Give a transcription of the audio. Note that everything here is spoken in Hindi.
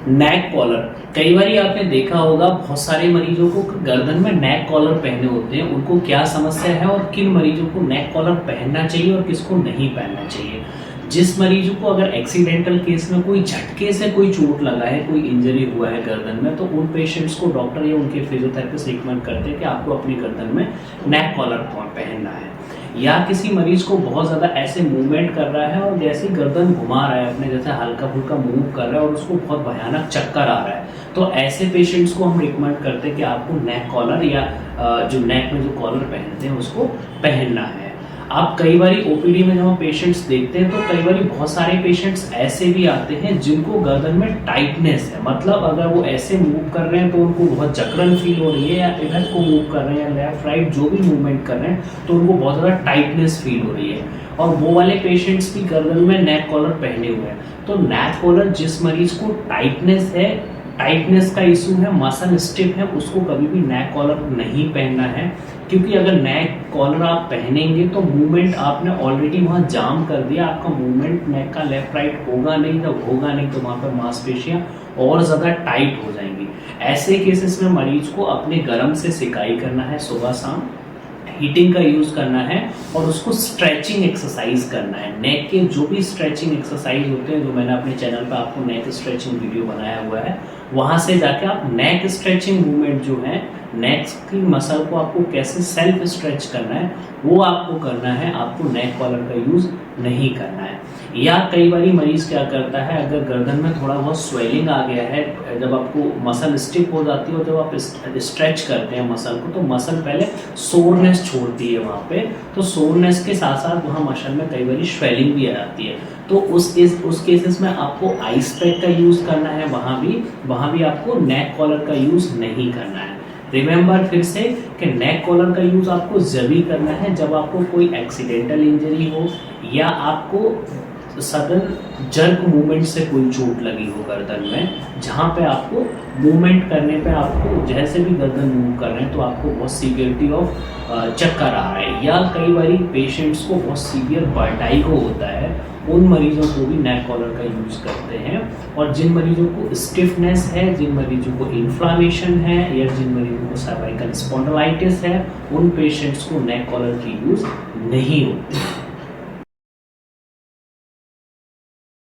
नेक कॉलर, कई बार आपने देखा होगा बहुत सारे मरीजों को गर्दन में नेक कॉलर पहने होते हैं। उनको क्या समस्या है और किन मरीजों को नेक कॉलर पहनना चाहिए और किसको नहीं पहनना चाहिए। जिस मरीजों को अगर एक्सीडेंटल केस में कोई झटके से कोई चोट लगा है, कोई इंजरी हुआ है गर्दन में, तो उन पेशेंट्स को डॉक्टर या उनके फिजियोथेरेपिस्ट रिकमेंड करते हैं कि आपको अपनी गर्दन में नेक कॉलर पहनना है। या किसी मरीज को बहुत ज़्यादा ऐसे मूवमेंट कर रहा है और जैसे गर्दन घुमा रहा है अपने, जैसे हल्का फुल्का मूव कर रहा है और उसको बहुत भयानक चक्कर आ रहा है, तो ऐसे पेशेंट्स को हम रिकमेंड करते हैं कि आपको नेक कॉलर या जो नेक में जो कॉलर पहनते हैं उसको पहनना है। आप कई बार ओपीडी में जब हम पेशेंट्स देखते हैं तो कई बार बहुत सारे पेशेंट्स ऐसे भी आते हैं जिनको गर्दन में टाइटनेस है, मतलब अगर वो ऐसे मूव कर रहे हैं तो उनको बहुत जकड़न फील हो रही है, या इधर को मूव कर रहे हैं या लेफ्ट राइट जो भी मूवमेंट कर रहे हैं तो उनको बहुत ज़्यादा टाइटनेस फील हो रही है, और वो वाले पेशेंट्स की गर्दन में नेक कॉलर पहने हुए हैं। तो नेक कॉलर जिस मरीज को टाइटनेस है, टाइटनेस का इशू है, मसल स्टिफ है, उसको कभी भी नेक कॉलर नहीं पहनना है, क्योंकि अगर नेक कॉलर आप पहनेंगे तो मूवमेंट आपने ऑलरेडी वहाँ जाम कर दिया, आपका मूवमेंट नेक का लेफ्ट राइट होगा नहीं, जब होगा नहीं तो वहाँ पर मांसपेशियाँ और ज़्यादा टाइट हो जाएंगी। ऐसे केसेस में मरीज को अपने गर्म से सिकाई करना है, सुबह शाम हीटिंग का यूज़ करना है, और उसको स्ट्रेचिंग एक्सरसाइज करना है। नेक के जो भी स्ट्रेचिंग एक्सरसाइज होते हैं, जो मैंने अपने चैनल पर आपको नेक स्ट्रेचिंग वीडियो बनाया हुआ है, वहाँ से जाके आप नेक स्ट्रेचिंग मूवमेंट जो है, नेक की मसल को आपको कैसे सेल्फ स्ट्रेच करना है वो आपको करना है, आपको नेक कॉलर का यूज़ नहीं करना है। या कई बार मरीज क्या करता है, अगर गर्दन में थोड़ा बहुत स्वेलिंग आ गया है, जब आपको मसल स्टिफ हो जाती है और जब आप स्ट्रेच करते हैं मसल को, तो मसल पहले सोरनेस छोड़ती है वहाँ पे, तो सोरनेस के साथ साथ वहाँ मसल में कई बार स्वेलिंग भी आ जाती है। तो उस केसेस में आपको आइस पैक का यूज़ करना है, वहाँ भी आपको नेक कॉलर का यूज़ नहीं करना है। रिमेंबर फिर से कि नेक कॉलर का यूज़ आपको जब ही करना है जब आपको कोई एक्सीडेंटल इंजरी हो, या आपको सडन जर्क मूवमेंट से कोई चोट लगी हो गर्दन में, जहाँ पे आपको मूवमेंट करने पे आपको जैसे भी गर्दन मूव कर रहे हैं तो आपको बहुत सीवियरिटी ऑफ चक्कर आ रहा है, या कई बार पेशेंट्स को बहुत सीवियर वर्टाइगो होता है, उन मरीजों को भी नेक कॉलर का यूज़ करते हैं। और जिन मरीजों को स्टिफनेस है, जिन मरीजों को इन्फ्लामेशन है, या जिन मरीजों को सर्वाइकल स्पॉन्डिलाइटिस है, उन पेशेंट्स को नेक कॉलर की यूज़ नहीं होती है।